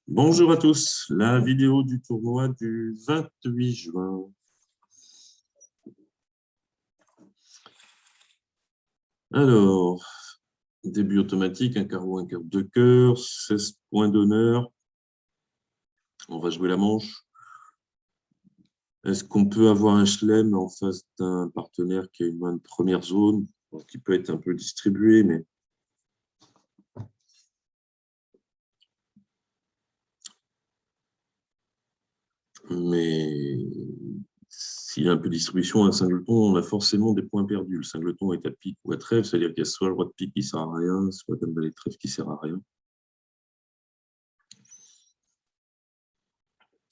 Bonjour à tous, la vidéo du tournoi du 28 juin. Alors, début automatique, un carreau, un cœur, deux cœurs, 16 points d'honneur. On va jouer la manche. Est-ce qu'on peut avoir un chelem en face d'un partenaire qui a une main de première zone, qui peut être un peu distribué, mais s'il y a un peu de distribution, un singleton, on a forcément des points perdus. Le singleton est à pique ou à trèfle, c'est-à-dire qu'il y a soit le roi de pique qui ne sert à rien, soit dame valet de trèfle qui ne sert à rien.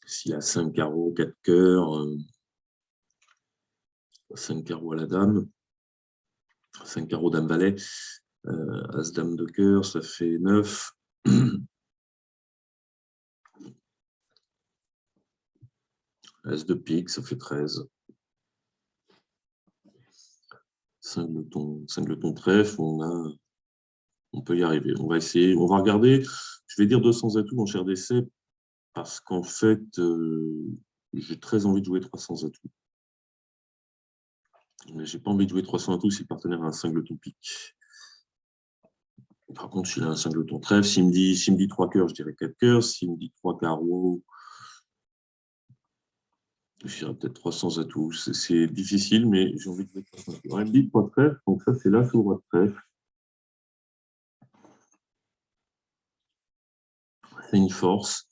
S'il y a 5 carreaux, 4 cœurs, 5 carreaux à la dame, 5 carreaux dame valet, as dame de cœur, ça fait 9. As de pique, ça fait 13. Singleton trèfle, on peut y arriver. On va essayer, on va regarder. Je vais dire 200 atouts, mon cher décès, parce qu'en fait, j'ai très envie de jouer 300 atouts. Mais j'ai pas envie de jouer 300 atouts si le partenaire a un singleton pique. Par contre, s'il a un singleton trèfle, s'il me dit 3 cœurs, je dirais 4 cœurs. S'il me dit 3 carreaux, je dirais peut-être 300 atouts. C'est difficile, mais j'ai envie de mettre 300 atouts. Il me dit 3 trèfles, donc ça, c'est là sous le roi de trèfle. C'est une force.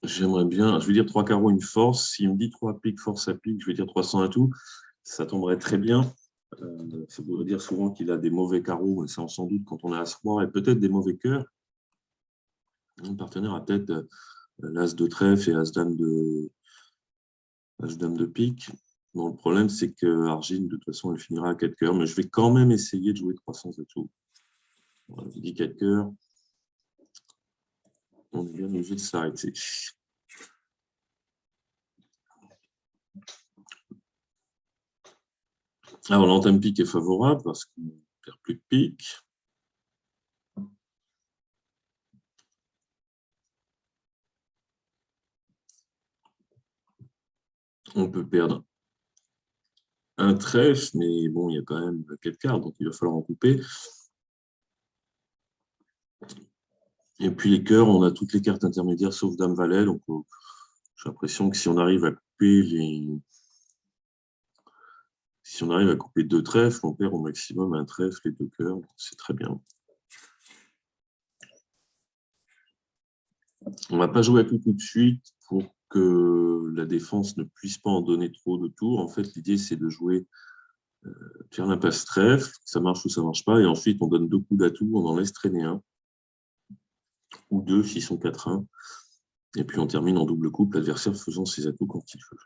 J'aimerais bien, je vais dire 3 carreaux, une force. S'il me dit 3 piques, force à pique, je vais dire 300 atouts. Ça tomberait très bien. Ça voudrait dire souvent qu'il a des mauvais carreaux, et ça, sans doute quand on a As-Roi, et peut-être des mauvais cœurs. Mon partenaire a peut-être l'As de trèfle et As-Dame de pique. Bon, le problème, c'est que Argine, de toute façon, elle finira à 4 cœurs, mais je vais quand même essayer de jouer 300 atouts. Voilà, je dis 4 cœurs. On est bien obligé de s'arrêter. Alors, l'entame pique est favorable parce qu'on ne perd plus de pique. On peut perdre un trèfle, mais bon, il y a quand même 4 cartes, donc il va falloir en couper. Et puis les cœurs, on a toutes les cartes intermédiaires sauf Dame Valet, donc j'ai l'impression que si on arrive à couper Si on arrive à couper 2 trèfles, on perd au maximum un trèfle et 2 cœurs, c'est très bien. On ne va pas jouer à tout de suite pour que la défense ne puisse pas en donner trop de tours. En fait, l'idée, c'est de jouer pierre l'impasse trèfle, ça marche ou ça ne marche pas, et ensuite on donne 2 coups d'atout, on en laisse traîner un, ou 2 s'ils sont 4-1, et puis on termine en double coupe, l'adversaire faisant ses atouts quand il veut.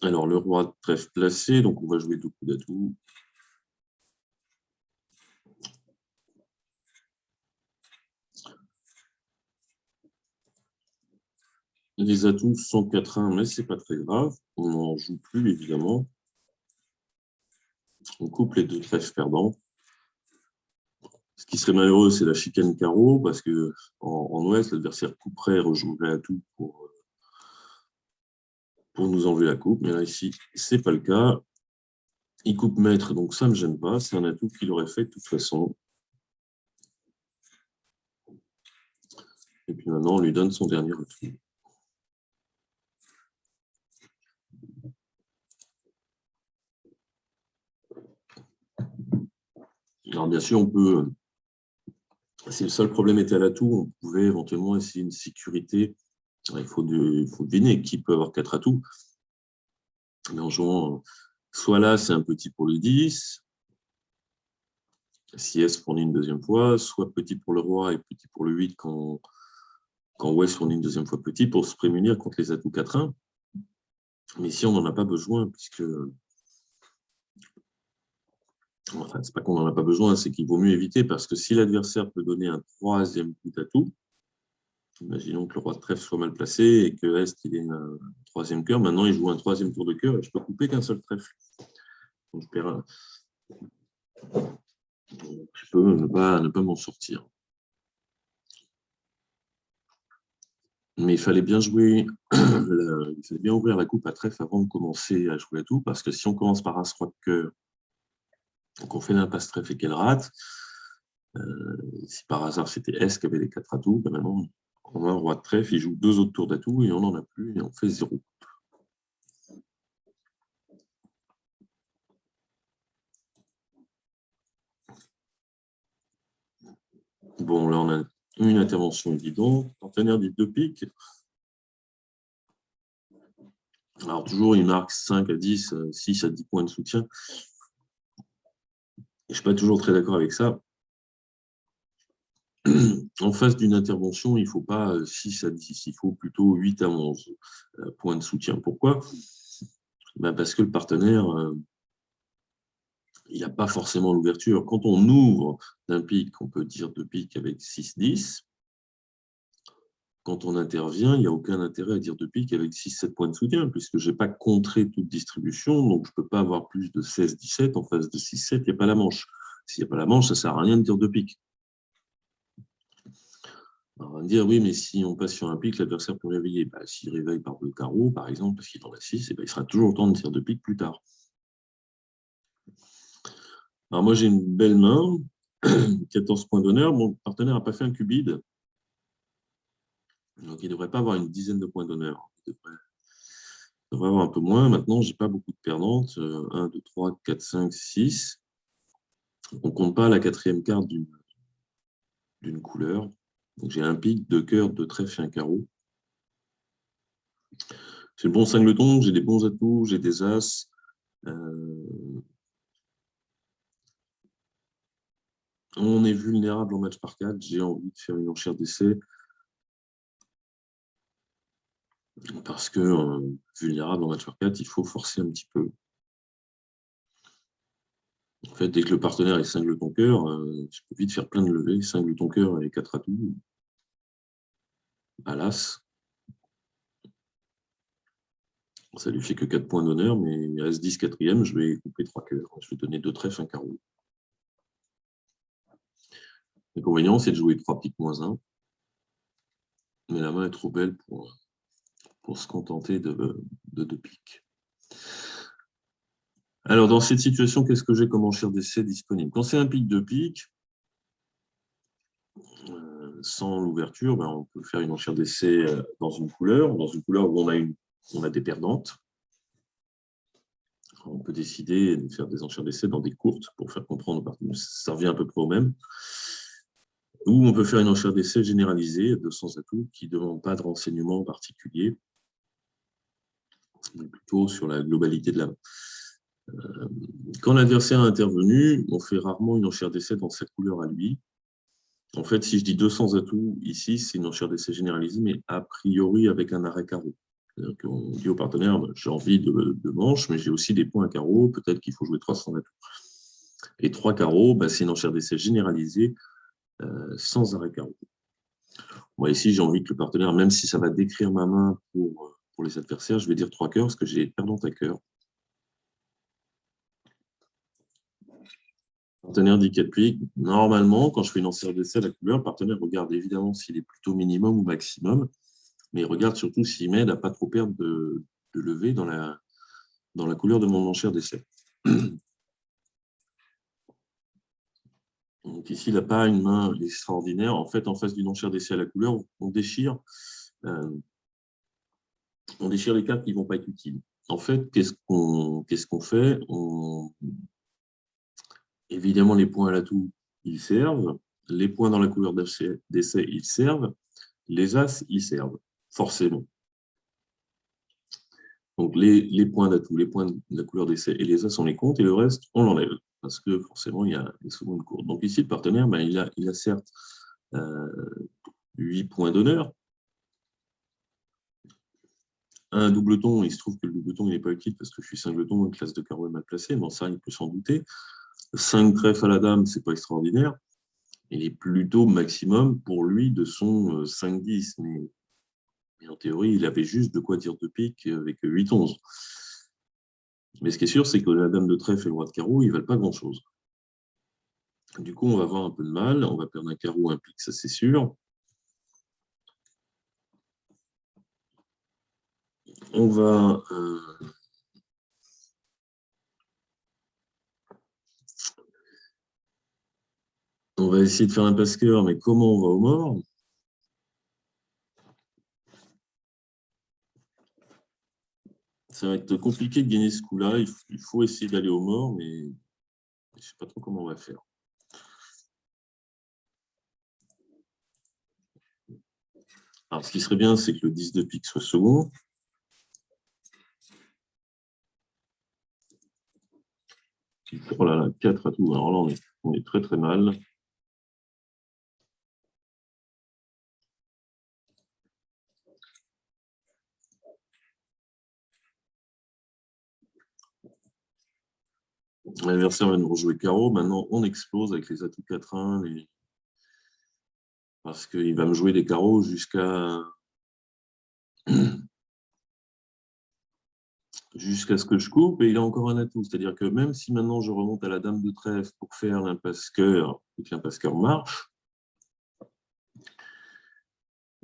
Alors, le roi de trèfle placé, donc on va jouer 2 coups d'atout. Les atouts sont 4-1, mais ce n'est pas très grave. On n'en joue plus, évidemment. On coupe les 2 trèfles perdants. Ce qui serait malheureux, c'est la chicane carreau, parce que en ouest, l'adversaire couperait et rejouerait à tout pour nous enlever la coupe. Mais là, ici, ce n'est pas le cas. Il coupe maître, donc ça ne me gêne pas. C'est un atout qu'il aurait fait de toute façon. Et puis maintenant, on lui donne son dernier atout. Alors bien sûr, on peut, si le seul problème était à l'atout, on pouvait éventuellement essayer une sécurité. Alors, il faut deviner qui peut avoir 4 atouts. Mais en jouant, soit là, c'est un petit pour le 10, si S fournit une deuxième fois, soit petit pour le roi et petit pour le 8 quand Ouest fournit une deuxième fois petit pour se prémunir contre les atouts 4-1. Mais ici, on n'en a pas besoin, puisque... Enfin, c'est pas qu'on n'en a pas besoin, c'est qu'il vaut mieux éviter, parce que si l'adversaire peut donner un troisième coup d'atout, Imaginons que le roi de trèfle soit mal placé et que Est, il ait un troisième cœur. Maintenant, il joue un troisième tour de cœur et je peux couper qu'un seul trèfle. Donc, je peux ne pas m'en sortir. Mais il fallait bien jouer, il fallait bien ouvrir la coupe à trèfle avant de commencer à jouer à tout, parce que si on commence par As, roi de cœur, donc on fait l'impasse trèfle et qu'elle rate, si par hasard c'était S qui avait les 4 atouts, ben maintenant on a un roi de trèfle, il joue 2 autres tours d'atouts et on n'en a plus et on fait 0. Bon, là on a une intervention évidente. Partenaire dit 2 piques. Alors toujours il marque 5 à 10, 6 à 10 points de soutien. Et je ne suis pas toujours très d'accord avec ça. En face d'une intervention, il ne faut pas 6 à 10, il faut plutôt 8 à 11 points de soutien. Pourquoi? Parce que le partenaire, il n'a pas forcément l'ouverture. Quand on ouvre d'un pic, on peut dire 2 piques avec 6-10. Quand on intervient, il n'y a aucun intérêt à dire 2 piques avec 6-7 points de soutien, puisque je n'ai pas contré toute distribution, donc je ne peux pas avoir plus de 16-17. En face de 6-7, il n'y a pas la manche. S'il n'y a pas la manche, ça ne sert à rien de dire 2 piques. On va me dire, oui, mais si on passe sur un pic, l'adversaire peut réveiller. S'il réveille par 2 carreaux, par exemple, parce qu'il est en a 6, il sera toujours le temps de dire 2 piques plus tard. Alors moi, j'ai une belle main, 14 points d'honneur. Mon partenaire n'a pas fait un cubide, donc il ne devrait pas avoir une dizaine de points d'honneur. Il devrait avoir un peu moins. Maintenant, je n'ai pas beaucoup de perdantes. 1, 2, 3, 4, 5, 6. On ne compte pas la 4e carte d'une couleur. Donc j'ai un pic, 2 cœurs, 2 trèfles et un carreau. J'ai le bon singleton, j'ai des bons atouts, j'ai des as. On est vulnérable en match par 4. J'ai envie de faire une enchère d'essai. Parce que vulnérable en match par 4, il faut forcer un petit peu. En fait, dès que le partenaire est singleton cœur, je peux vite faire plein de levées. Singleton cœur et 4 atouts. À l'as. Ça lui fait que 4 points d'honneur, mais il reste 10 quatrième, je vais couper 3 cœurs. Je vais donner 2 trèfles, un carreau. L'inconvénient, c'est de jouer 3 piques moins 1. Mais la main est trop belle pour se contenter de 2 piques. Alors, dans cette situation, qu'est-ce que j'ai comme enchère d'essai disponible? Quand c'est un pique de pique, sans l'ouverture, on peut faire une enchère d'essai dans une couleur où on a des perdantes. On peut décider de faire des enchères d'essai dans des courtes pour faire comprendre, ça revient à peu près au même. Ou on peut faire une enchère d'essai généralisée de 200 atouts qui ne demande pas de renseignements particuliers, mais plutôt sur la globalité de la main. Quand l'adversaire est intervenu, on fait rarement une enchère d'essai dans cette couleur à lui. En fait, si je dis 200 atouts ici, c'est une enchère d'essai généralisée, mais a priori avec un arrêt carreau. On dit au partenaire, j'ai envie de manche, mais j'ai aussi des points à carreau, peut-être qu'il faut jouer 300 atouts. Et 3 carreaux, c'est une enchère d'essai généralisée sans arrêt carreau. Moi, ici, j'ai envie que le partenaire, même si ça va décrire ma main pour les adversaires, je vais dire 3 cœurs parce que j'ai perdante à cœur. Le partenaire dit 4 piques. Normalement, quand je fais une enchère d'essai à la couleur, le partenaire regarde évidemment s'il est plutôt minimum ou maximum, mais il regarde surtout s'il m'aide à ne pas trop perdre de levée dans la couleur de mon enchère d'essai. Donc ici, il n'a pas une main extraordinaire. En fait, en face d'une enchère d'essai à la couleur, on déchire les cartes qui ne vont pas être utiles. En fait, qu'est-ce qu'on fait? Évidemment, les points à l'atout, ils servent. Les points dans la couleur d'essai, ils servent. Les as, ils servent, forcément. Donc, les points d'atout, les points de la couleur d'essai et les as, on les compte, et le reste, on l'enlève, parce que forcément, il y a souvent une courbe. Donc ici, le partenaire, il a certes 8 points d'honneur. Un doubleton, il se trouve que le doubleton n'est pas utile parce que je suis singleton, une classe de carreau est mal placée, mais ça, il peut s'en douter. 5 trèfles à la dame, ce n'est pas extraordinaire. Il est plutôt maximum pour lui de son 5-10, mais en théorie, il avait juste de quoi dire de pique avec 8-11. Mais ce qui est sûr, c'est que la dame de trèfle et le roi de carreau, ils ne valent pas grand-chose. Du coup, on va avoir un peu de mal. On va perdre un carreau, un pique, ça c'est sûr. On va... on va essayer de faire un passe-cœur, mais comment on va au mort? Ça va être compliqué de gagner ce coup-là. Il faut essayer d'aller au mort, mais je ne sais pas trop comment on va faire. Alors, ce qui serait bien, c'est que le 10 de pique soit second. Oh là là, 4 à tout. Alors là, on est très très mal. L'adversaire va nous rejouer carreau. Maintenant, on explose avec les atouts 4-1. Parce qu'il va me jouer des carreaux jusqu'à ce que je coupe, et il a encore un atout. C'est-à-dire que même si maintenant je remonte à la dame de trèfle pour faire l'impasse-cœur, et que l'impasse-cœur marche,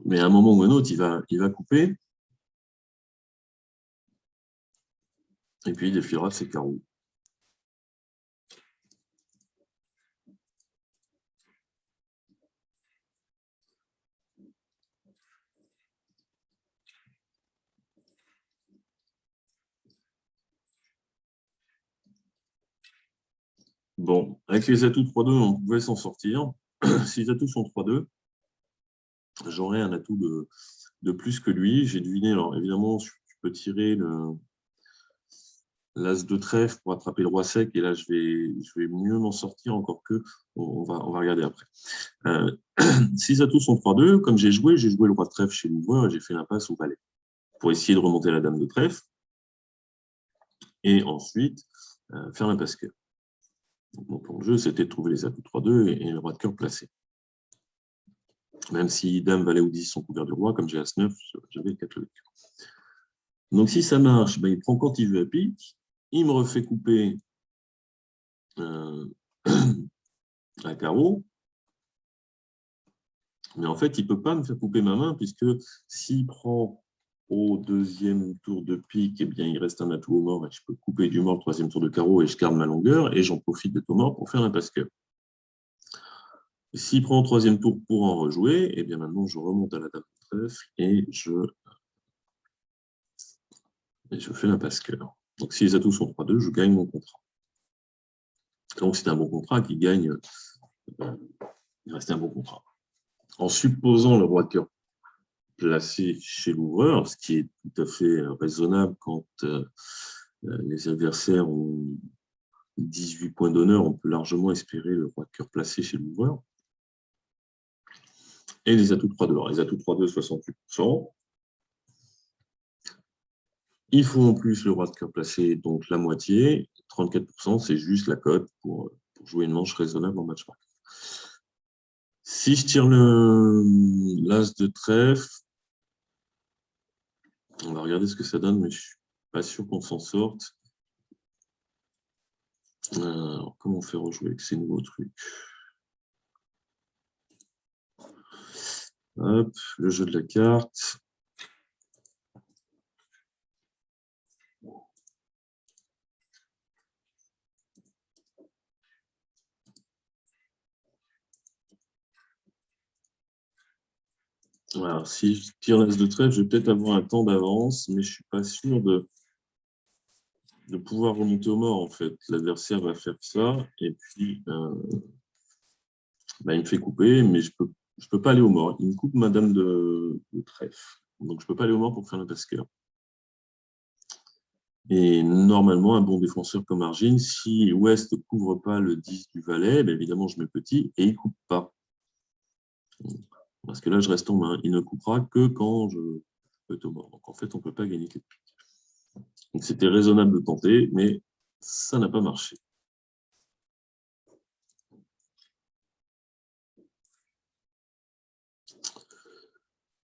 mais à un moment ou un autre, il va couper, et puis il défiera ses carreaux. Bon, avec les atouts 3-2, on pouvait s'en sortir. Si les atouts sont 3-2, j'aurais un atout de plus que lui. J'ai deviné, alors évidemment, tu peux tirer l'as de trèfle pour attraper le roi sec, et là, je vais mieux m'en sortir, encore que on va regarder après. Si les atouts sont 3-2, comme j'ai joué le roi de trèfle chez l'ouvreur et j'ai fait l'impasse au valet pour essayer de remonter la dame de trèfle et ensuite faire l'impasse cœur. Donc, mon plan de jeu, c'était de trouver les atouts 3-2 et le roi de cœur placé. Même si dame, valet ou 10 sont couverts du roi, comme j'ai as-9, j'avais le 4 le cœur. Donc, si ça marche, ben, il prend quand il veut à pique, il me refait couper un carreau, mais en fait, il ne peut pas me faire couper ma main, puisque s'il prend au deuxième tour de pique, eh bien, il reste un atout au mort, et je peux couper du mort le troisième tour de carreau, et je garde ma longueur, et j'en profite d'être au mort pour faire un passe-cœur. S'il prend au troisième tour pour en rejouer, eh bien maintenant, je remonte à la dame de trèfle, et je fais un passe-cœur. Donc, si les atouts sont 3-2, je gagne mon contrat. Donc, c'est un bon contrat qui gagne. Il reste un bon contrat. En supposant le roi de cœur placé chez l'ouvreur, ce qui est tout à fait raisonnable quand les adversaires ont 18 points d'honneur, on peut largement espérer le roi de cœur placé chez l'ouvreur. Et les atouts 3-2. Alors, les atouts 3-2, 68%. Il faut en plus le roi de cœur placé, donc la moitié. 34%, c'est juste la cote pour jouer une manche raisonnable en match marqué. Si je tire l'as de trèfle, on va regarder ce que ça donne, mais je ne suis pas sûr qu'on s'en sorte. Alors, comment on fait rejouer avec ces nouveaux trucs? Hop, le jeu de la carte. Alors, si je tire l'as de trèfle, je vais peut-être avoir un temps d'avance, mais je ne suis pas sûr de pouvoir remonter au mort, en fait. L'adversaire va faire ça, et puis il me fait couper, mais je peux pas aller au mort. Il me coupe ma dame de trèfle. Donc, je ne peux pas aller au mort pour faire le passe-cœur. Et normalement, un bon défenseur comme Argine, si West ne couvre pas le 10 du valet, évidemment, je mets petit et il ne coupe pas. Parce que là, je reste en main. Il ne coupera que quand je peux être au mort. Donc, en fait, on ne peut pas gagner quelque chose. Donc, c'était raisonnable de tenter, mais ça n'a pas marché.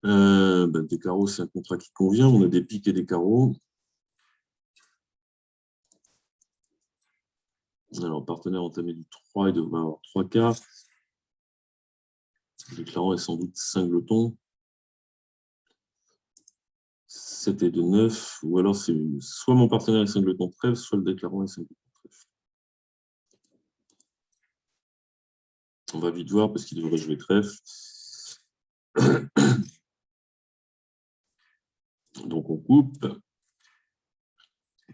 Des carreaux, c'est un contrat qui convient. On a des piques et des carreaux. Alors, partenaire entamé du 3, il devrait avoir 3 quarts. Le déclarant est sans doute singleton. 7 et 2, 9. Ou alors, c'est soit mon partenaire est singleton trèfle, soit le déclarant est singleton trèfle. On va vite voir parce qu'il devrait jouer trèfle. Donc, on coupe.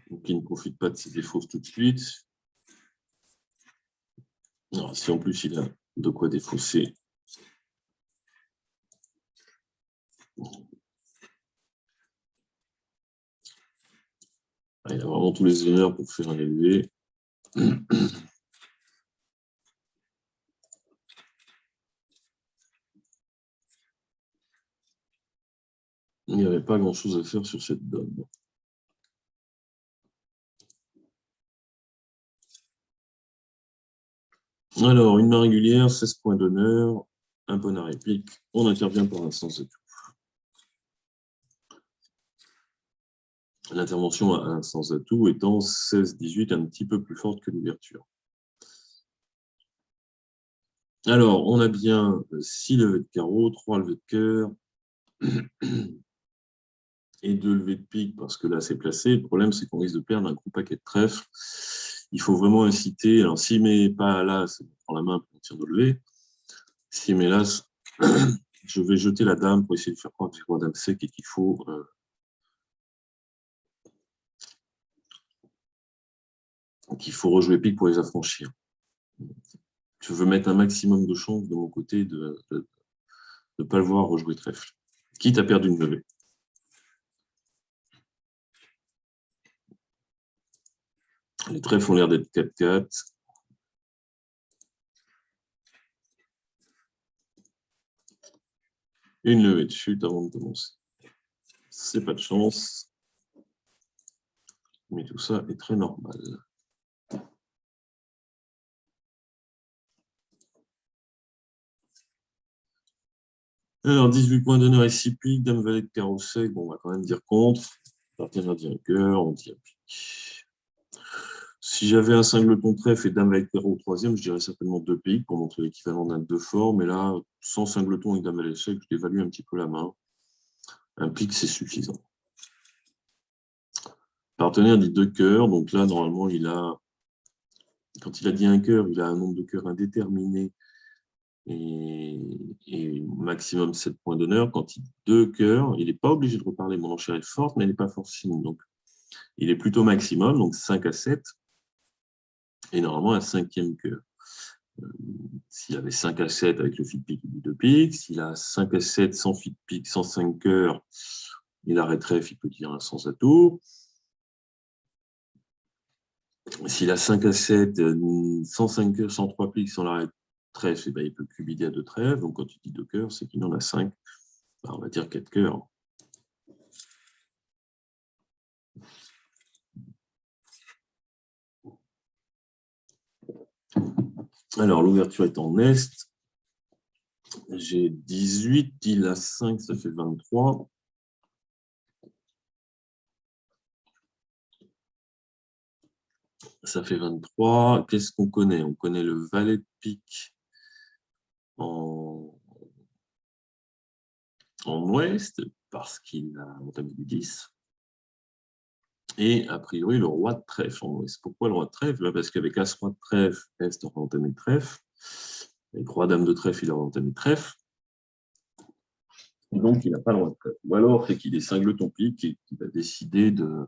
Donc, il ne profite pas de ses défauts tout de suite. Alors, si en plus, il a de quoi défausser. Il a vraiment tous les honneurs pour faire un élevé. Il n'y avait pas grand-chose à faire sur cette dame. Alors, une main régulière, 16 points d'honneur, un bon à réplique. On intervient par un sens et tout. L'intervention à un sens atout étant 16-18, un petit peu plus forte que l'ouverture. Alors, on a bien 6 levées de carreau, 3 levées de cœur et 2 levées de pique, parce que là, c'est placé. Le problème, c'est qu'on risque de perdre un gros paquet de trèfles. Il faut vraiment inciter. Alors, s'il ne met pas là, c'est prend la main pour tir de lever. S'il met là, je vais jeter la dame pour essayer de faire croire que j'ai roi dame sec et qu'il faut rejouer pique pour les affranchir. Je veux mettre un maximum de chance de mon côté de ne pas le voir rejouer trèfle, quitte à perdre une levée. Les trèfles ont l'air d'être 4-4. Une levée de chute avant de commencer. C'est pas de chance. Mais tout ça est très normal. Alors, 18 points d'honneur et 6 piques, dame valet de carreau sec. Bon, on va quand même dire contre. Partenaire dit un cœur, on dit un pique. Si j'avais un singleton trèfle et dame valet de carreau au troisième, je dirais certainement 2 piques pour montrer l'équivalent d'un 2 fort. Mais là, sans singleton et dame valet sec, je dévalue un petit peu la main. Un pique, c'est suffisant. Partenaire dit 2 cœurs. Donc là, normalement, quand il a dit un cœur, il a un nombre de cœurs indéterminé et maximum 7 points d'honneur. Quand il dit 2 cœurs, il n'est pas obligé de reparler. Mon enchère est forte, mais elle n'est pas forcément. Donc, il est plutôt maximum, donc 5 à 7. Et normalement, un cinquième cœur. S'il avait 5 à 7 avec le fit pique, il dit 2 piques. S'il a 5 à 7 sans fit pique, sans 5 cœurs, il arrête trèfle, il peut dire un sens à tour. S'il a 5 à 7, sans 5 cœurs, sans 3 piques, sans l'arrêt trèfle, eh ben, il peut cubider à 2 trèfles. Donc, quand il dit 2 cœurs, c'est qu'il en a 5. Ben, on va dire 4 cœurs. Alors, l'ouverture est en est. J'ai 18, il a 5, ça fait 23. Ça fait 23. Qu'est-ce qu'on connaît? On connaît le valet de pique en ouest, parce qu'il a entamé du 10. Et a priori, le roi de trèfle en ouest. Pourquoi le roi de trèfle? Parce qu'avec as-roi de trèfle, est aura entamé trèfle. Avec roi dame de trèfle, il aura entamé trèfle. Et donc, il n'a pas le roi de trèfle. Ou alors, c'est qu'il est singleton pique et qu'il a décidé de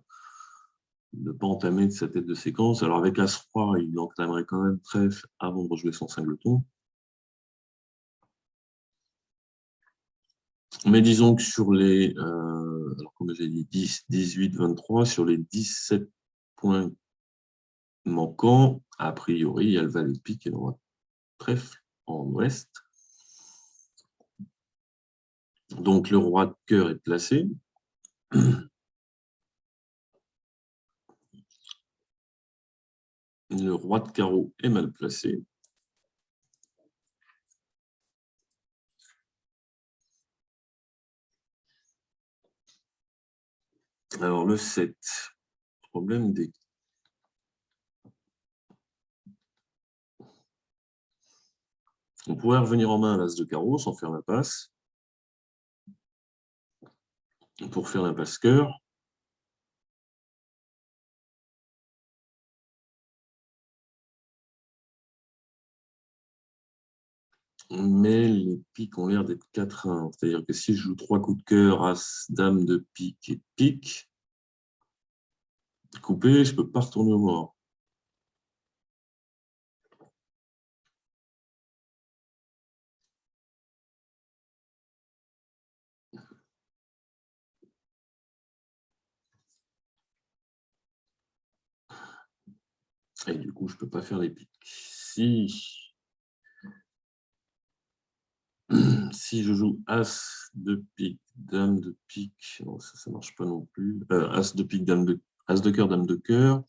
ne pas entamer de sa tête de séquence. Alors, avec as-roi, il entamerait quand même trèfle avant de rejouer son singleton. Mais disons que sur les, alors comme j'ai dit, 10, 18, 23, sur les 17 points manquants, a priori, il y a le valet de pique et le roi de trèfle en ouest. Donc, le roi de cœur est placé. Le roi de carreau est mal placé. Alors, le 7, problème des... On pourrait revenir en main à l'as de carreau sans faire la passe. Pour faire l'impasse cœur. Mais les piques ont l'air d'être 4-1. C'est-à-dire que si je joue 3 coups de cœur, as, dame de pique et pique, coupé, je ne peux pas retourner au mort. Et du coup, je ne peux pas faire les piques. Si je joue as de pique, dame de pique, non, ça ne marche pas non plus. As de pique, as de cœur, dame de cœur.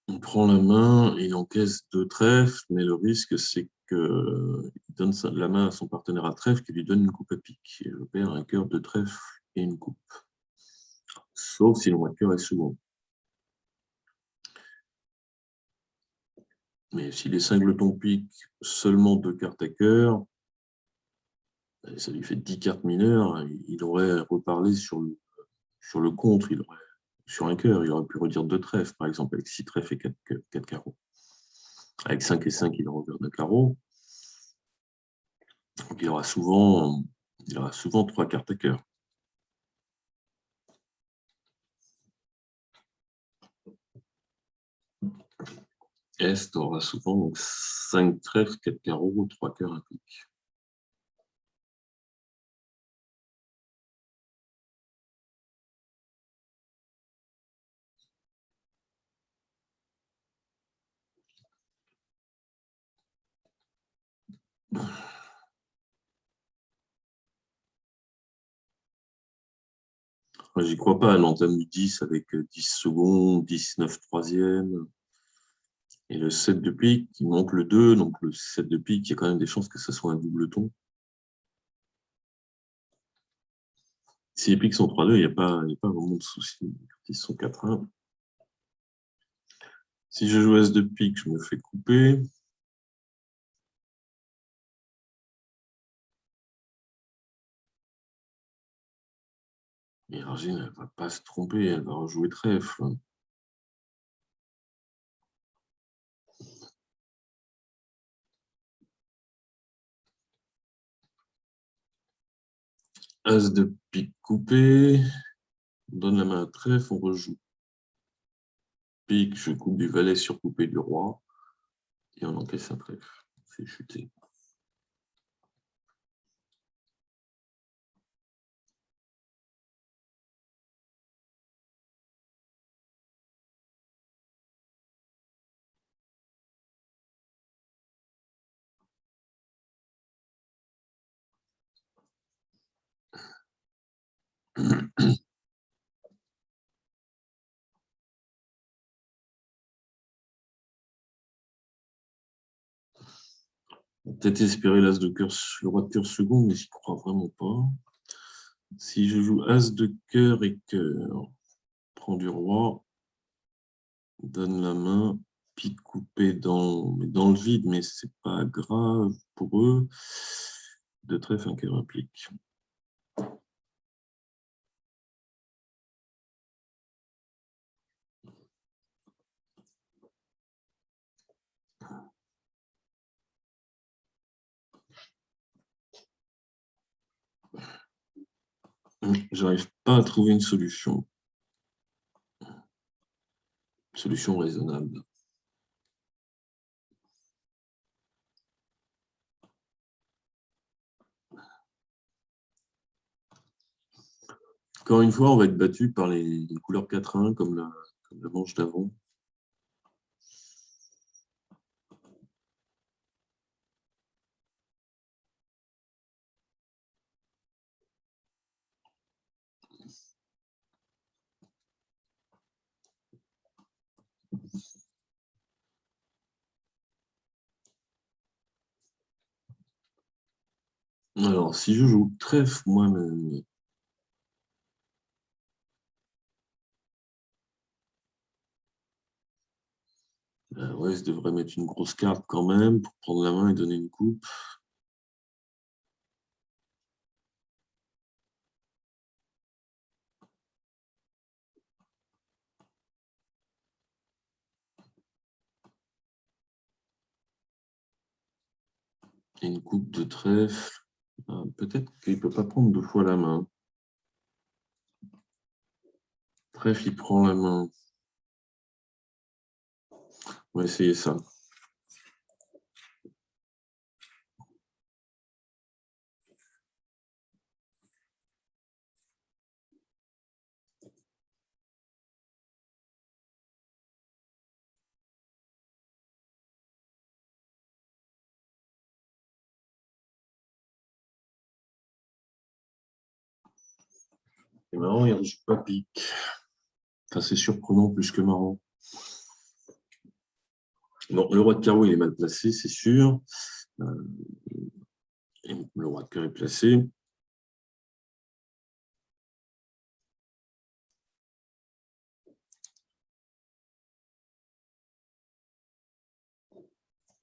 Il prend la main, il encaisse 2 trèfles, mais le risque, c'est qu'il donne la main à son partenaire à trèfle qui lui donne une coupe à pique. Et je perds un cœur de trèfle et une coupe. Sauf si le roi de cœur est second. Mais si les singletons piquent seulement 2 cartes à cœur, ça lui fait 10 cartes mineures, il aurait reparlé sur le contre, sur un cœur, il aurait pu redire 2 trèfles, par exemple, avec 6 trèfles et 4 carreaux. Avec 5 et 5, il revient d'un carreau. Donc il aura souvent 3 cartes à cœur. Est aura souvent donc 5 trèfles, 4 carreaux, 3 cœurs à pique. J'y crois pas, elle entame du 10 avec 10 secondes, 19 troisième. Et le 7 de pique, il manque le 2, donc le 7 de pique, il y a quand même des chances que ce soit un double ton. Si les piques sont 3-2, il n'y a pas vraiment de souci. Ils sont 4-1. Si je joue As de pique, je me fais couper. Et Argine, elle ne va pas se tromper, elle va rejouer trèfle. As de pique coupé. On donne la main à trèfle, on rejoue. Pique, je coupe du valet sur coupé du roi. Et on encaisse un trèfle. On fait chuter. Peut-être espérer l'As de cœur, le roi de cœur second, mais j'y crois vraiment pas. Si je joue As de cœur et cœur, prend du roi, donne la main, pique coupé dans le vide, mais c'est pas grave pour eux. De trèfle, un cœur implique. J'arrive pas à trouver une solution. Solution raisonnable. Encore une fois, on va être battu par les couleurs 4-1 comme la manche d'avant. Alors, si je joue trèfle moi-même, ouais, je devrais mettre une grosse carte quand même pour prendre la main et donner une coupe. Et une coupe de trèfle. Peut-être qu'il ne peut pas prendre 2 fois la main. Trèfle, il prend la main. On va essayer ça. C'est marrant, il ne joue pas pique. Enfin, c'est surprenant plus que marrant. Bon, le roi de carreau, il est mal placé, c'est sûr. Et le roi de cœur est placé.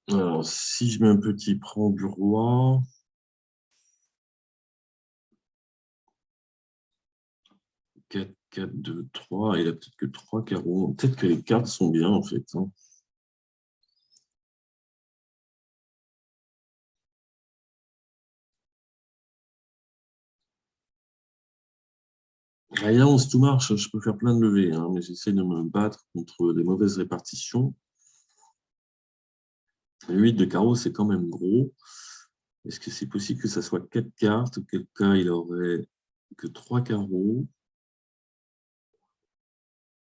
Alors, si je mets un petit prend du roi, 4, 4, 2, 3, il a peut-être que 3 carreaux. Peut-être que les cartes sont bien, en fait. Hein. Ah, là, on se tout marche, je peux faire plein de levées, hein, mais j'essaie de me battre contre des mauvaises répartitions. Le 8 de carreau, c'est quand même gros. Est-ce que c'est possible que ça soit 4 cartes, auquel cas il aurait que 3 carreaux,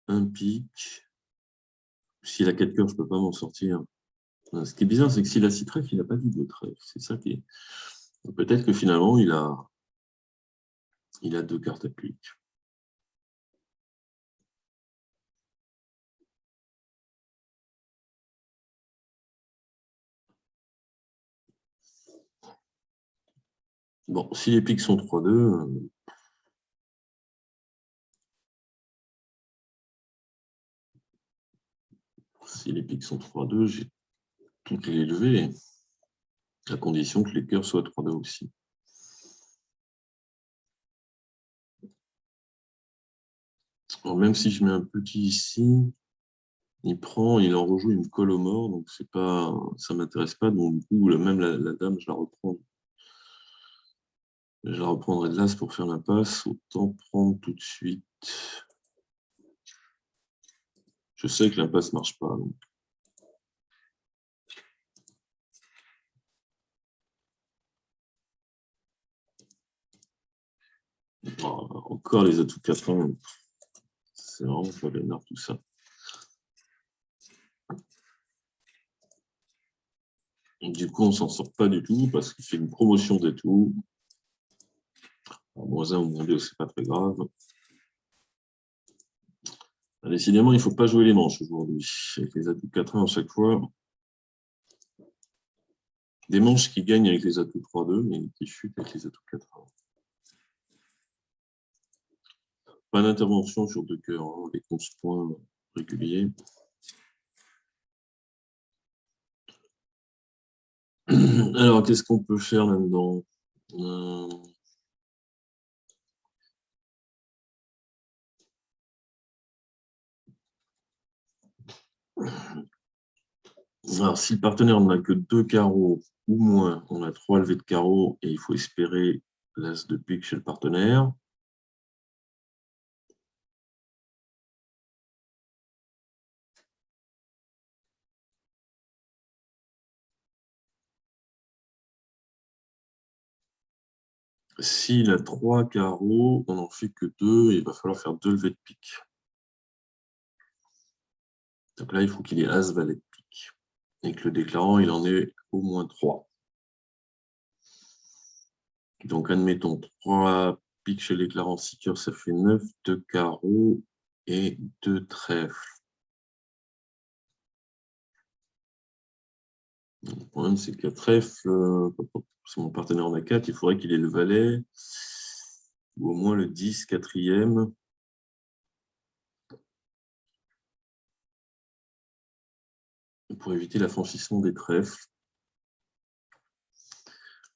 un pique. S'il a 4 cœurs, je ne peux pas m'en sortir. Ce qui est bizarre, c'est que s'il a 6 trèfles, il n'a pas dit de trèfle. C'est ça qui est. Peut-être que finalement, il a 2 cartes à pique. Bon, si les piques sont 3-2, si les piques sont 3-2, j'ai toutes les levées, à condition que les cœurs soient 3-2 aussi. Alors, même si je mets un petit ici, il prend, il en rejoue, il me colle au mort, donc c'est pas, ça ne m'intéresse pas. Donc, du coup, même la dame, je la reprends. Je la reprendrai de l'as pour faire l'impasse. Autant prendre tout de suite. Je sais que l'impasse ne marche pas. Donc. Oh, encore les atouts 4 ans. C'est vraiment pas vénère tout ça. Du coup, on ne s'en sort pas du tout parce qu'il fait une promotion des tout. -1 ou -2, c'est pas très grave. Décidément, il ne faut pas jouer les manches aujourd'hui. Avec les atouts 4 à chaque fois. Des manches qui gagnent avec les atouts 3-2, mais qui chutent avec les atouts 4. Pas d'intervention sur 2 cœurs, hein, avec 11 points réguliers. Alors, qu'est-ce qu'on peut faire là-dedans? Alors, si le partenaire n'a que 2 carreaux ou moins, on a 3 levées de carreaux et il faut espérer l'as de pique chez le partenaire. S'il a 3 carreaux, on n'en fait que 2, il va falloir faire 2 levées de pique. Donc là, il faut qu'il ait as valet de pique. Et que le déclarant, il en ait au moins 3. Donc, admettons, 3 piques chez le déclarant, 6 cœurs, ça fait 9, 2 carreaux et 2 trèfles. Le problème, c'est qu'à trèfle, si mon partenaire en a 4, il faudrait qu'il ait le valet, ou au moins le 10, quatrième. Pour éviter l'affranchissement des trèfles.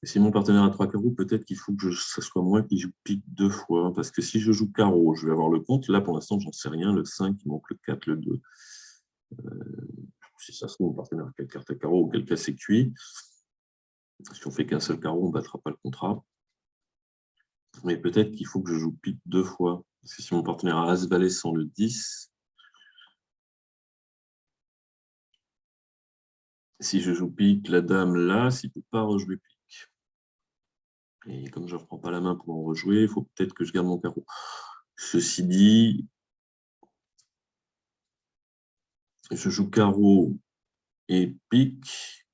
Et si mon partenaire a 3 carreaux, peut-être qu'il faut que ce soit moi qui joue pique 2 fois. Parce que si je joue carreau, je vais avoir le compte. Là, pour l'instant, j'en sais rien. Le 5, il manque le 4, le 2. Si ça se trouve, mon partenaire a quelle carte à carreau, auquel cas c'est cuit. Si on fait qu'un seul carreau, on ne battra pas le contrat. Mais peut-être qu'il faut que je joue pique 2 fois. Parce que si mon partenaire a As-Valet sans le 10, si je joue pique, la dame là, s'il ne peut pas rejouer pique. Et comme je ne reprends pas la main pour en rejouer, il faut peut-être que je garde mon carreau. Ceci dit, je joue carreau et pique.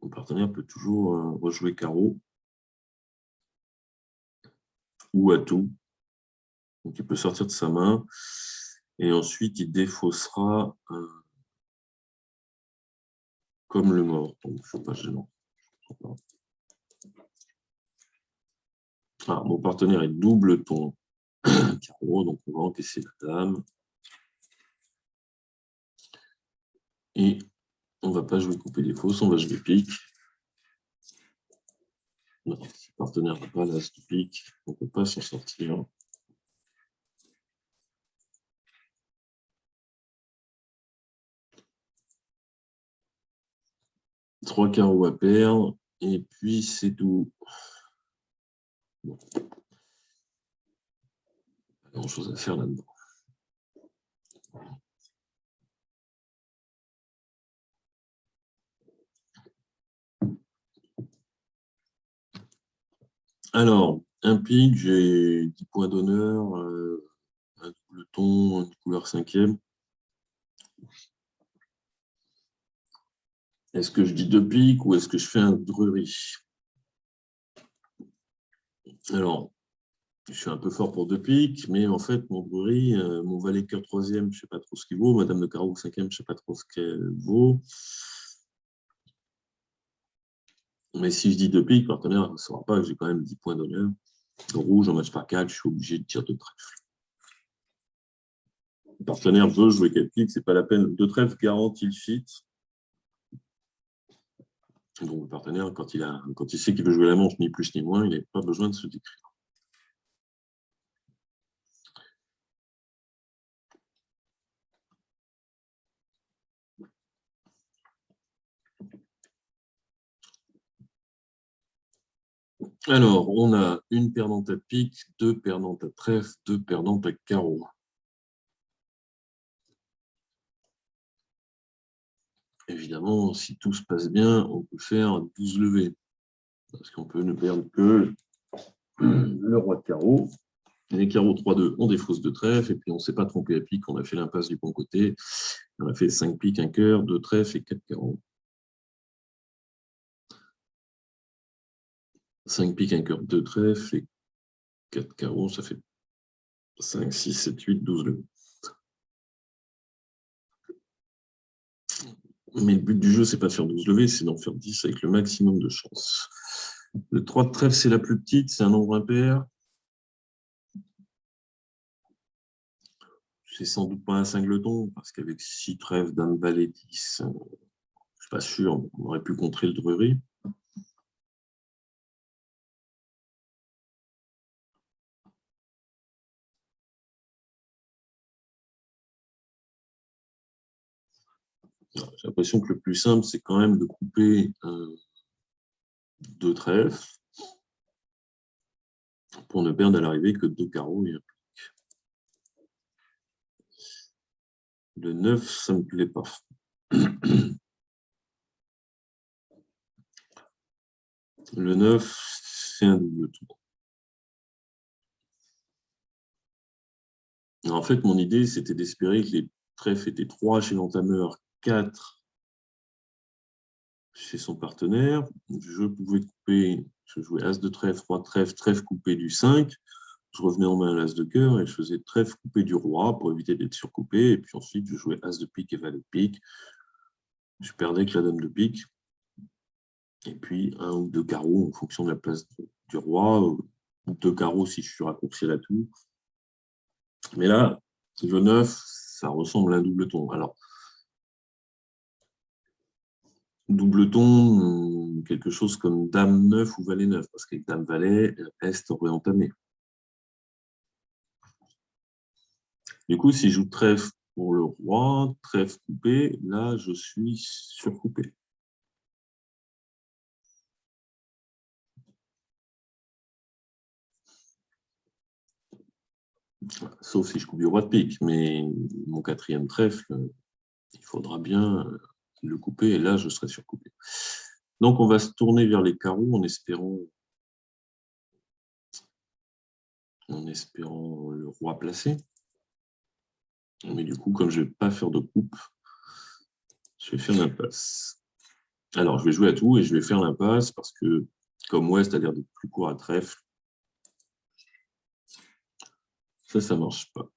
Mon partenaire peut toujours rejouer carreau ou atout. Donc il peut sortir de sa main. Et ensuite, il défaussera comme le mort. Donc je ne suis pas gênant. Ah, mon partenaire est double ton carreau, donc on va encaisser la dame. Et on ne va pas jouer couper les fausses, on va jouer pique. Non, si le partenaire n'a pas l'as de pique, on ne peut pas s'en sortir. Trois carreaux à perdre, et puis c'est tout. Bon. Pas grand-chose à faire là-dedans. Alors, un pique, j'ai 10 points d'honneur, un double ton, une couleur 5e. Est-ce que je dis 2 piques ou est-ce que je fais un drury? Alors, je suis un peu fort pour 2 piques, mais en fait, mon drury, mon valet cœur 3e, je ne sais pas trop ce qu'il vaut. Madame de carreau 5e, je ne sais pas trop ce qu'elle vaut. Mais si je dis 2 piques, le partenaire ne saura pas que j'ai quand même 10 points d'honneur. Rouge, en match par 4, je suis obligé de tirer 2 trèfles. Le partenaire veut jouer 4 piques, ce n'est pas la peine. 2 trèfles garantit le fit. Donc le partenaire, quand il sait qu'il veut jouer la manche, ni plus ni moins, il n'a pas besoin de se décrire. Alors, on a une perdante à pique, 2 perdantes à trèfle, 2 perdantes à carreau. Évidemment, si tout se passe bien, on peut faire 12 levées. Parce qu'on peut ne perdre que le roi de carreau. Et les carreaux 3-2, on défausse de trèfle, et puis on ne s'est pas trompé à pique, on a fait l'impasse du bon côté. On a fait 5 piques, 1 cœur, 2 trèfles et 4 carreaux. 5 piques, 1 cœur, 2 trèfles et 4 carreaux, ça fait 5, 6, 7, 8, 12 levées. Mais le but du jeu, c'est pas de faire 12 levées, c'est d'en faire 10 avec le maximum de chance. Le 3 de trèfle, c'est la plus petite, c'est un nombre impair. C'est sans doute pas un singleton, parce qu'avec 6 trèfles, dame, valet, 10, je ne suis pas sûr, on aurait pu contrer le drury. J'ai l'impression que le plus simple, c'est quand même de couper 2 trèfles pour ne perdre à l'arrivée que 2 carreaux et un pique. Le 9, ça ne me plaît pas. Le 9, c'est un double tour. En fait, mon idée, c'était d'espérer que les trèfles étaient 3 chez l'entameur, 4 chez son partenaire. Je pouvais couper, je jouais As de trèfle, Roi de trèfle, trèfle coupé du 5. Je revenais en main à l'As de cœur et je faisais trèfle coupé du roi pour éviter d'être surcoupé. Et puis ensuite, je jouais As de pique et Valet de pique. Je perdais avec la dame de pique. Et puis, un ou deux carreaux en fonction de la place du roi, ou deux carreaux si je suis raccourci à la tour. Mais là, le 9, ça ressemble à un double-ton. Alors, double-ton, quelque chose comme dame 9 ou valet 9, parce qu'avec dame valet, Est aurait entamé. Du coup, si je joue trèfle pour le roi, trèfle coupé, là, je suis surcoupé. Sauf si je coupe du roi de pique, mais mon quatrième trèfle, il faudra bien le couper, et là, je serai surcoupé. Donc, on va se tourner vers les carreaux en espérant le roi placé. Mais du coup, comme je ne vais pas faire de coupe, je vais faire l'impasse. Alors, je vais jouer à tout et je vais faire l'impasse parce que, comme Ouest a l'air d'être plus court à trèfle, ça ne marche pas.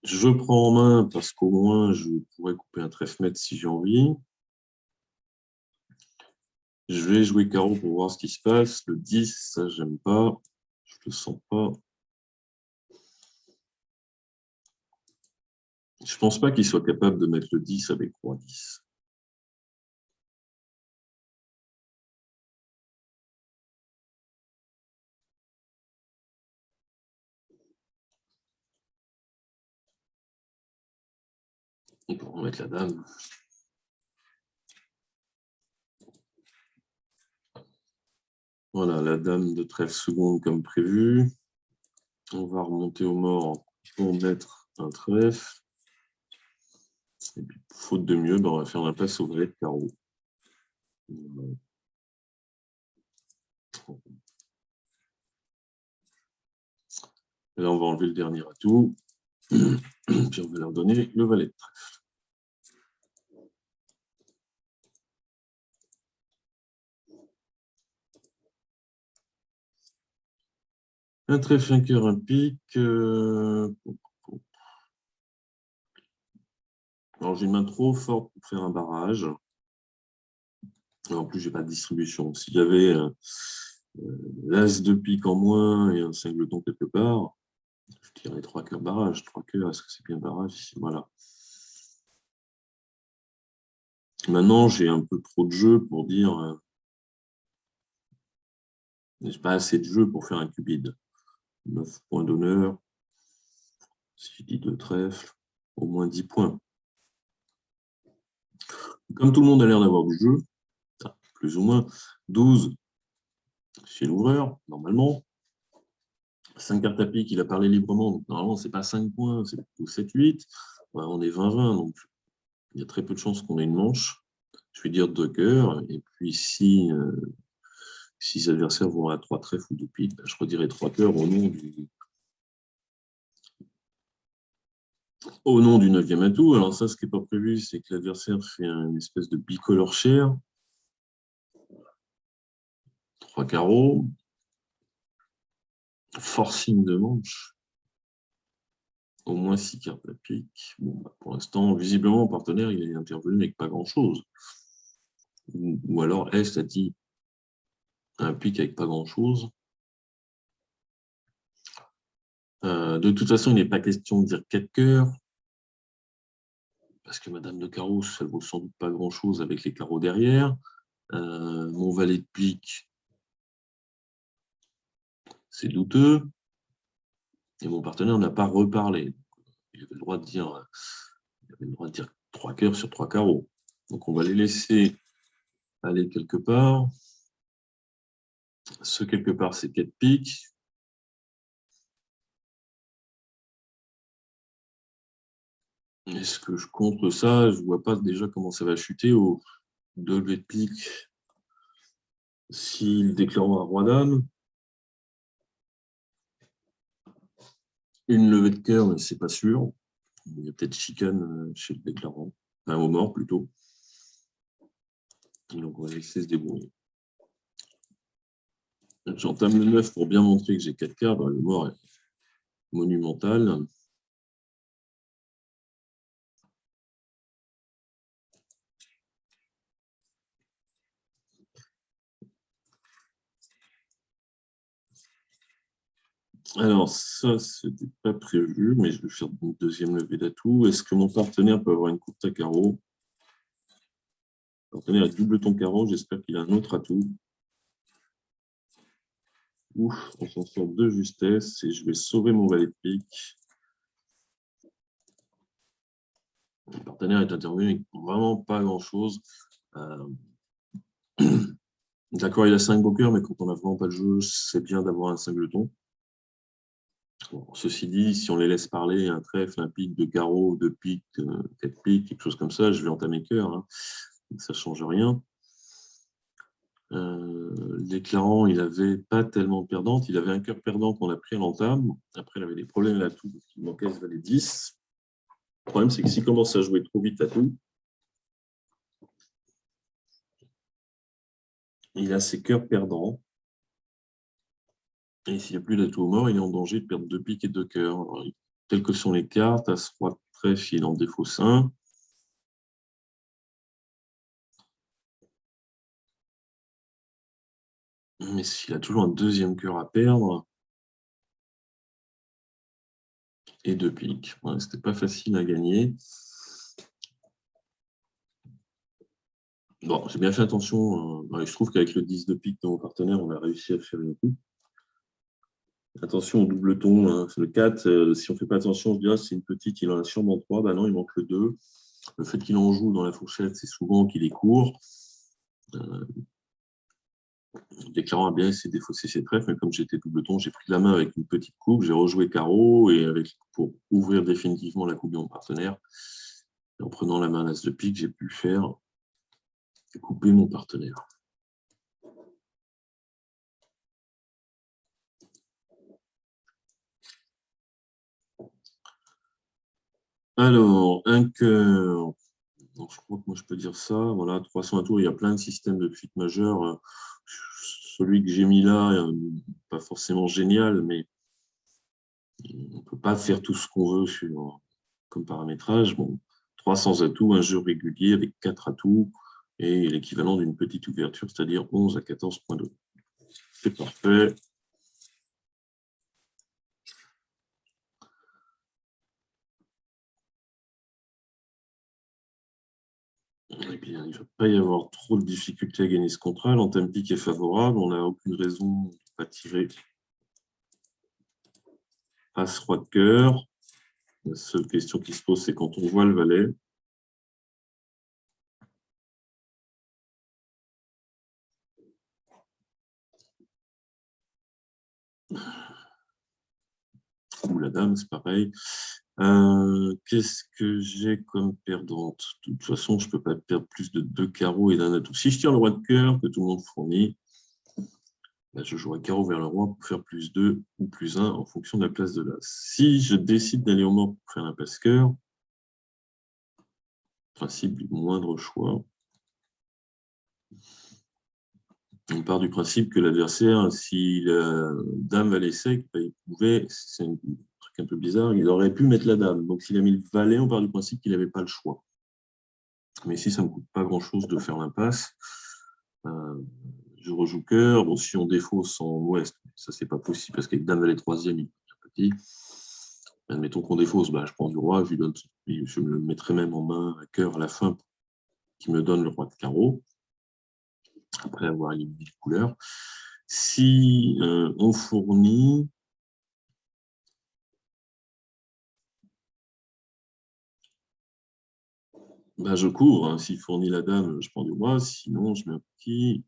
Je prends en main parce qu'au moins, je pourrais couper un trèfle-maître si j'ai envie. Je vais jouer carreau pour voir ce qui se passe. Le 10, ça, j'aime pas. Je le sens pas. Je pense pas qu'il soit capable de mettre le 10 avec roi 10. Et pour mettre la dame. Voilà, la dame de trèfle seconde comme prévu. On va remonter au mort pour mettre un trèfle. Et puis, faute de mieux, on va faire l'impasse au valet de carreau. Et là, on va enlever le dernier atout. Puis on va leur donner le valet de trèfle. Un trèfle, un cœur, un pique. Alors, j'ai une main trop forte pour faire un barrage. Et en plus, je n'ai pas de distribution. S'il y avait l'as de pique en moins et un singleton quelque part, je dirais 3 cœurs barrage. 3 cœurs, est-ce que c'est bien barrage ici? Voilà. Maintenant, j'ai un peu trop de jeu pour dire j'ai pas assez de jeu pour faire un cupide. 9 points d'honneur. Si je dis 2 trèfles, au moins 10 points. Comme tout le monde a l'air d'avoir du jeu, plus ou moins, 12 chez l'ouvreur, normalement. 5 cartes à pique, il a parlé librement, donc normalement, ce n'est pas 5 points, c'est plutôt 7-8. Ouais, on est 20-20, donc il y a très peu de chances qu'on ait une manche. Je vais dire 2 cœurs, et puis si les adversaires vont à 3 trèfles ou 2 piques, je redirai 3 cœurs au nom du 9e atout. Alors ça, ce qui n'est pas prévu, c'est que l'adversaire fait une espèce de bicolore share. 3 carreaux. Forcing de manche. Au moins 6 cartes à pique. Bon, pour l'instant, visiblement, mon partenaire, il est intervenu avec pas grand-chose. Ou alors, Est a dit un pique avec pas grand-chose. De toute façon, il n'est pas question de dire 4 cœurs. Parce que Madame de carreau, ça ne vaut sans doute pas grand-chose avec les carreaux derrière. Mon valet de pique, c'est douteux. Et mon partenaire n'a pas reparlé. Il avait le droit de dire, 3 cœurs sur 3 carreaux. Donc, on va les laisser aller quelque part. Ce quelque part, c'est 4 piques. Est-ce que je contre ça? Je ne vois pas déjà comment ça va chuter au 2 levées de pique. S'il déclare un roi-dame, une levée de cœur, mais ce n'est pas sûr. Il y a peut-être chicane chez le déclarant. Enfin, au mort, plutôt. Donc, on va laisser se débrouiller. J'entame le 9 pour bien montrer que j'ai 4 cartes. Le mort est monumental. Alors, ça, c'était pas prévu, mais je vais faire une deuxième levée d'atout. Est-ce que mon partenaire peut avoir une courte à carreau? Le partenaire a double ton carreau, j'espère qu'il a un autre atout. Ouf, on s'en sort de justesse et je vais sauver mon valet de pique. Le partenaire est intervenu avec vraiment pas grand-chose. D'accord, il a 5 beaux cœurs, mais quand on n'a vraiment pas de jeu, c'est bien d'avoir un singleton. Bon, ceci dit, si on les laisse parler, un trèfle, un pique, deux carreaux, deux piques, quatre piques, quelque chose comme ça, je vais entamer cœur. Hein. Ça ne change rien. Déclarant, il n'avait pas tellement perdante. Il avait un cœur perdant qu'on a pris à l'entame. Après, il avait des problèmes là tout parce qu'il manquait ce valet 10. Le problème, c'est que s'il commence à jouer trop vite à tout, il a ses cœurs perdants. Et s'il n'y a plus d'atout mort, il est en danger de perdre deux piques et deux cœurs. Alors, telles que sont les cartes, As, Roi, Trèfle, il est en défaut 5. Mais s'il a toujours un deuxième cœur à perdre, et deux piques, ouais, c'était pas facile à gagner. Bon, j'ai bien fait attention. Je trouve qu'avec le 10 de pique de mon partenaire, on a réussi à faire une coupe. Attention au double ton, hein. Le 4, si on ne fait pas attention, on se dit, ah, c'est une petite, il en a sûrement 3. Ben non, il manque le 2. Le fait qu'il en joue dans la fourchette, c'est souvent qu'il est court. Déclarant a bien essayé de défausser ses trèfles, mais comme j'étais double ton, j'ai pris la main avec une petite coupe, j'ai rejoué carreau et pour ouvrir définitivement la coupe de mon partenaire. Et en prenant la main l'as de pique, j'ai pu faire couper mon partenaire. Alors, un cœur. Donc, je crois que moi je peux dire ça. Voilà, 300 à tour, il y a plein de systèmes de fuite majeure. Celui que j'ai mis là, pas forcément génial, mais on ne peut pas faire tout ce qu'on veut comme paramétrage. Bon, 300 atouts, un jeu régulier avec 4 atouts et l'équivalent d'une petite ouverture, c'est-à-dire 11 à 14,2. C'est parfait. Eh bien, il ne va pas y avoir trop de difficultés à gagner ce contrat. L'entame pique est favorable. On n'a aucune raison de ne pas tirer As, Roi de cœur. La seule question qui se pose, c'est quand on voit le valet. Ou la dame, c'est pareil. Qu'est-ce que j'ai comme perdante? De toute façon, je ne peux pas perdre plus de 2 carreaux et d'un atout. Si je tire le roi de cœur, que tout le monde fournit, là, je jouerai carreau vers le roi pour faire plus 2 ou plus 1 en fonction de la place de l'as. Si je décide d'aller au mort pour faire un passe-cœur, principe du moindre choix, on part du principe que l'adversaire, si la dame valet sec, il pouvait, c'est un truc un peu bizarre, il aurait pu mettre la dame. Donc s'il a mis le valet, on part du principe qu'il n'avait pas le choix. Mais ici, ça ne me coûte pas grand-chose de faire l'impasse. Je rejoue cœur. Bon, si on défausse en ouest, ça, c'est pas possible parce qu'avec dame valet troisième, il est petit. Admettons qu'on défausse, je prends du roi, je me le mettrai même en main à cœur à la fin qui me donne le roi de carreau, après avoir éliminé les couleurs. Si on fournit, je couvre. Hein. S'il fournit la dame, je prends du roi. Sinon, je mets un petit.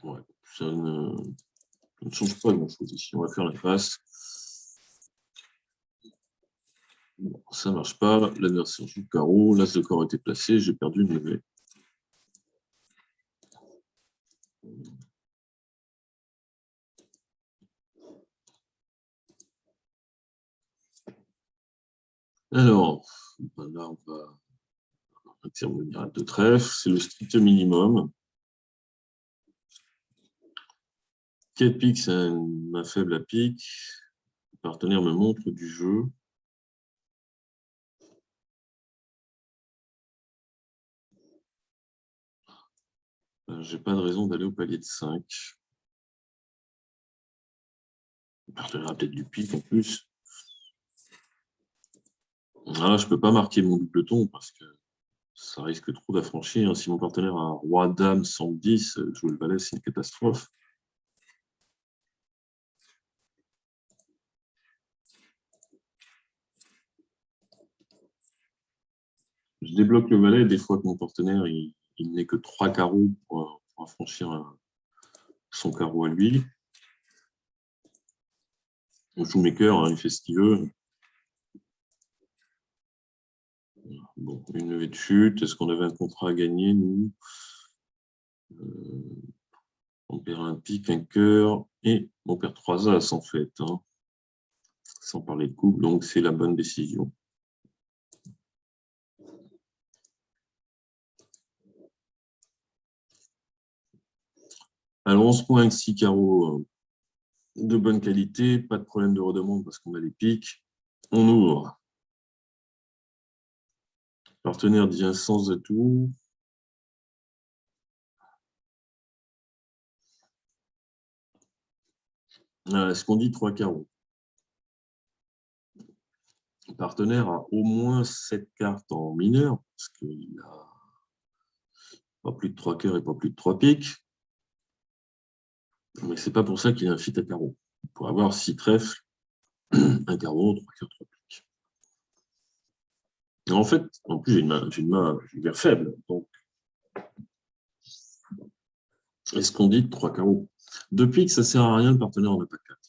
Ouais, ça ne change pas grand-chose ici. On va faire la face. Bon, ça ne marche pas. L'adversaire joue carreau. L'as de corps était placé. J'ai perdu une levée. Alors, là, on va intervenir à deux trèfles. C'est le strict minimum. 4 piques, c'est ma faible à pique. Le partenaire me montre du jeu. J'ai pas de raison d'aller au palier de 5. Le partenaire a peut-être du pique en plus. Là, je ne peux pas marquer mon double ton parce que ça risque trop d'affranchir. Si mon partenaire a roi, dame, 110, jouer le valet, c'est une catastrophe. Je débloque le valet des fois que mon partenaire il n'est que 3 carreaux pour affranchir son carreau à lui. On joue mes cœurs, hein, il fait ce qu'il veut. Bon, une levée de chute. Est-ce qu'on avait un contrat à gagner, nous? On perd un pique, un cœur, et on perd 3 as, en fait. Hein, sans parler de couple, donc c'est la bonne décision. Alors, on se pointe avec 6 carreaux de bonne qualité, pas de problème de redemande parce qu'on a les piques. On ouvre. Partenaire dit un sans atout. Est-ce qu'on dit 3 carreaux? Le partenaire a au moins 7 cartes en mineur, parce qu'il a pas plus de 3 cœurs et pas plus de 3 piques. Mais ce n'est pas pour ça qu'il a un fit à carreau. Il pourrait avoir 6 trèfles, un carreau, 3 cœurs, 3 piques. Et en fait, en plus, j'ai une main bien faible. Donc, est-ce qu'on dit 3 carreaux? Deux piques, ça ne sert à rien, le partenaire n'en a pas 4.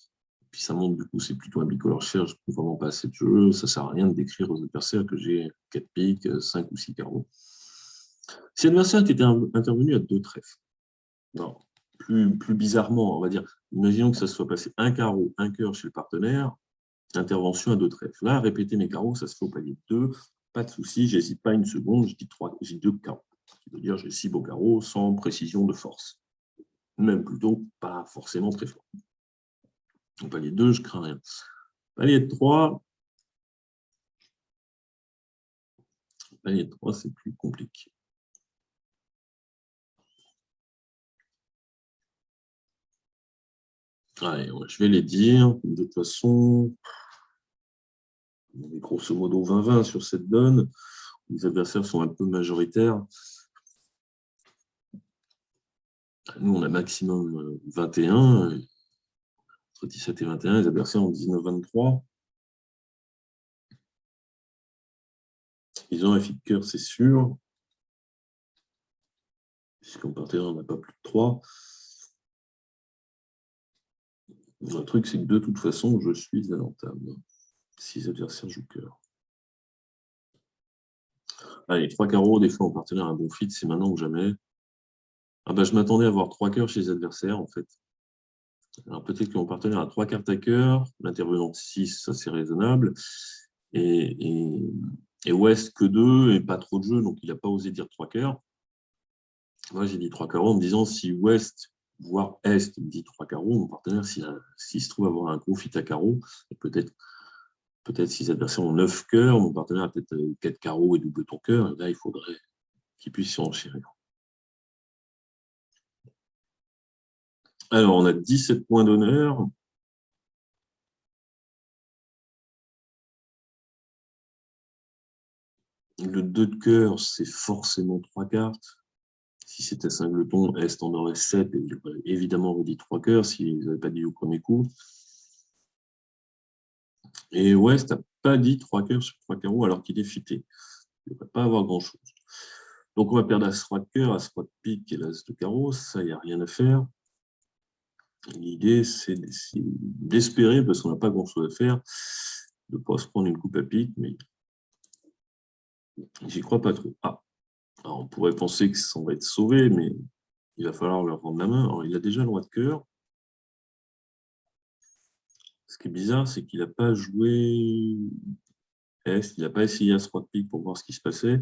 Puis ça montre, du coup, c'est plutôt un bicolore cher, je ne trouve vraiment pas assez de jeu. Ça ne sert à rien de décrire aux adversaires que j'ai 4 piques, 5 ou 6 carreaux. Si l'adversaire était intervenu à 2 trèfles, non, plus bizarrement, on va dire, imaginons que ça se soit passé un carreau, un cœur chez le partenaire, intervention à 2 trèfles. Là, répéter mes carreaux, ça se fait au palier de 2, pas de souci, j'hésite pas une seconde, je dis 3, j'ai 2 carreaux. Ce qui veut dire j'ai 6 beaux carreaux sans précision de force. Même plutôt pas forcément très fort. Au palier 2, je crains rien. Palier de 3, palier de 3, c'est plus compliqué. Allez, je vais les dire. De toute façon, on est grosso modo 20-20 sur cette donne. Les adversaires sont un peu majoritaires. Nous, on a maximum 21. Entre 17 et 21, les adversaires ont 19-23. Ils ont un fit de cœur, c'est sûr. Puisqu'en partenaire, on n'a pas plus de 3. Le truc, c'est que de toute façon, je suis à l'entame. Si les adversaires jouent cœur. Allez, 3 carreaux, des fois, en partenaire, un bon fit, c'est maintenant ou jamais. Ah bah, je m'attendais à avoir 3 cœurs chez les adversaires, en fait. Alors, peut-être que mon partenaire a 3 cartes à cœur, l'intervenant de 6, ça c'est raisonnable. Et West que 2 et pas trop de jeu, donc il n'a pas osé dire 3 cœurs. Moi, j'ai dit 3 carreaux en me disant si West, voire Est, me dit 3 carreaux, mon partenaire, s'il se trouve avoir un gros fit à carreaux, peut-être si les adversaires ont 9 cœurs, mon partenaire a peut-être 4 carreaux et double ton cœur, et là, il faudrait qu'il puisse s'enchérir. Alors, on a 17 points d'honneur. Le 2 de cœur, c'est forcément 3 cartes. Si c'était singleton, Est en aurait 7, et j'aurais évidemment redit 3 cœurs s'ils n'avaient pas dit au premier coup. Et West n'a pas dit 3 cœurs sur 3 carreaux alors qu'il est fité. Il ne devrait pas avoir grand-chose. Donc on va perdre As-Roi de cœur, As-Roi de pique et l'As de carreau, ça, il n'y a rien à faire. L'idée, c'est d'espérer, parce qu'on n'a pas grand-chose à faire, de ne pas se prendre une coupe à pique, mais j'y crois pas trop. Alors, on pourrait penser que ça va être sauvé, mais il va falloir leur rendre la main. Alors, il a déjà le roi de cœur. Ce qui est bizarre, c'est qu'il n'a pas joué Est, il n'a pas essayé As-Roi de pique pour voir ce qui se passait.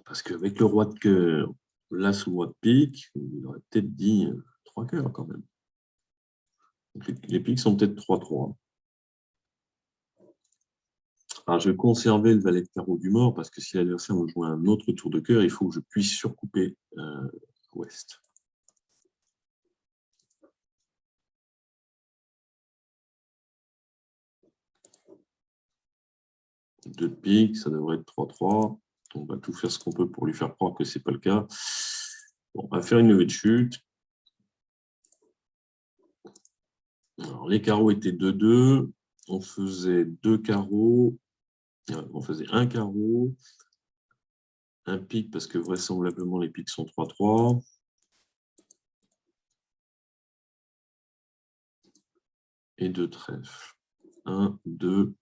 Parce qu'avec le roi de cœur, l'As ou le roi de pique, il aurait peut-être dit 3 cœurs quand même. Donc, les piques sont peut-être 3-3. Alors, je vais conserver le valet de carreau du mort parce que si l'adversaire me joue un autre tour de cœur, il faut que je puisse surcouper Ouest. 2 de pique, ça devrait être 3-3. On va tout faire ce qu'on peut pour lui faire croire que ce n'est pas le cas. Bon, on va faire une levée de chute. Alors, les carreaux étaient 2-2. On faisait 2 carreaux. On faisait un carreau. Un pique, parce que vraisemblablement, les piques sont 3-3. Et 2 trèfles. 1, 2,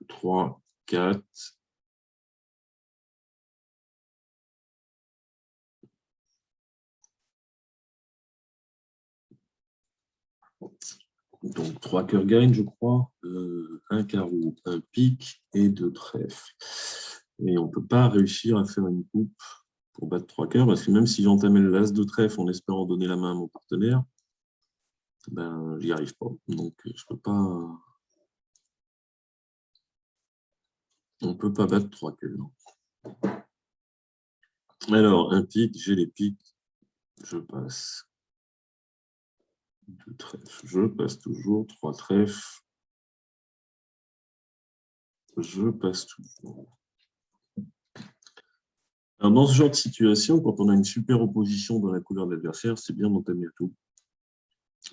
3, 4. Donc, 3 cœurs gagnent, je crois. Un carreau, un pique et 2 trèfles. Et on ne peut pas réussir à faire une coupe pour battre 3 cœurs, parce que même si j'entamais le l'as de trèfle en espérant donner la main à mon partenaire, ben, j'y arrive pas. Donc, je peux pas... On ne peut pas battre 3 cœurs. Alors, un pique, j'ai les piques, je passe. 2 trèfles, je passe toujours. 3 trèfles, je passe toujours. Alors, dans ce genre de situation, quand on a une super opposition dans la couleur de l'adversaire, c'est bien d'entamer à tout.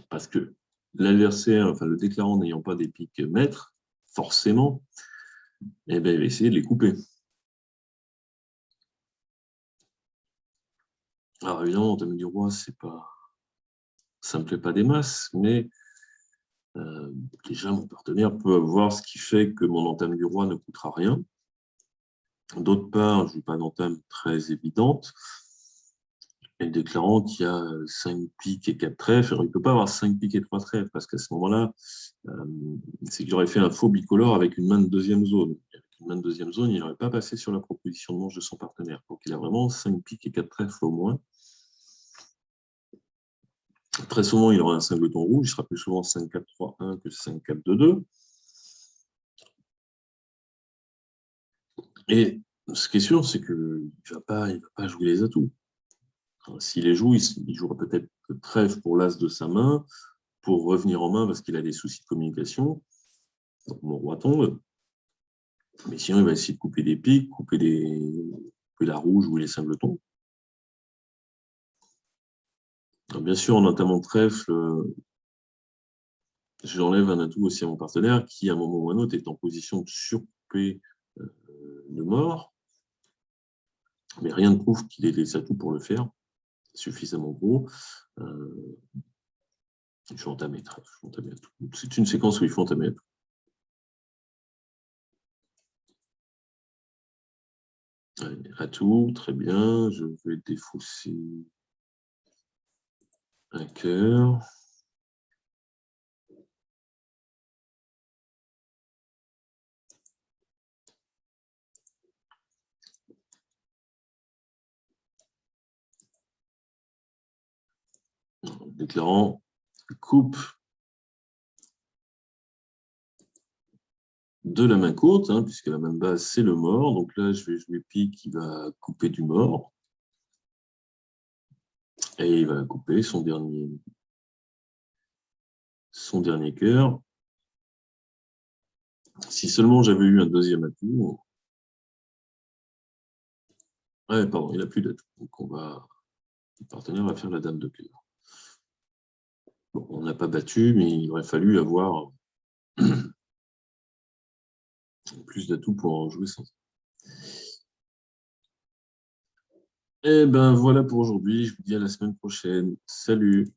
Parce que l'adversaire, enfin le déclarant n'ayant pas des piques maîtres, forcément, eh ben, il va essayer de les couper. Alors évidemment, entamer du roi, ça ne me plaît pas des masses, mais déjà mon partenaire peut avoir ce qui fait que mon entame du roi ne coûtera rien. D'autre part, je n'ai pas d'entame très évidente. Et le déclarant qui a 5 piques et 4 trèfles, alors il ne peut pas avoir 5 piques et 3 trèfles, parce qu'à ce moment-là, c'est qu'il aurait fait un faux bicolore avec une main de deuxième zone. Avec une main de deuxième zone, il n'aurait pas passé sur la proposition de manche de son partenaire. Donc il a vraiment 5 piques et 4 trèfles au moins. Très souvent, il aura un singleton rouge, il sera plus souvent 5-4-3-1 que 5-4-2-2. Et ce qui est sûr, c'est qu'il ne va pas jouer les atouts. S'il les joue, il jouera peut-être trèfle pour l'as de sa main, pour revenir en main parce qu'il a des soucis de communication. Donc mon roi tombe. Mais sinon, il va essayer de couper des piques, couper la rouge ou les singletons. Alors, bien sûr, en entamant trèfle, j'enlève un atout aussi à mon partenaire qui, à un moment ou à un autre, est en position de surcouper de mort. Mais rien ne prouve qu'il ait les atouts pour le faire. Suffisamment gros. Je vais entamer trèfle. C'est une séquence où il faut entamer à tout. Allez, atout, très bien. Je vais défausser un cœur. Déclarant coupe de la main courte, hein, puisque la main de base, c'est le mort. Donc là, je vais jouer pique qui va couper du mort. Et il va couper son dernier cœur. Si seulement j'avais eu un deuxième atout. Ouais, pardon, il n'a plus d'atout. Donc le partenaire va faire la dame de cœur. Bon, on n'a pas battu, mais il aurait fallu avoir plus d'atouts pour en jouer sans. Et ben voilà pour aujourd'hui. Je vous dis à la semaine prochaine. Salut!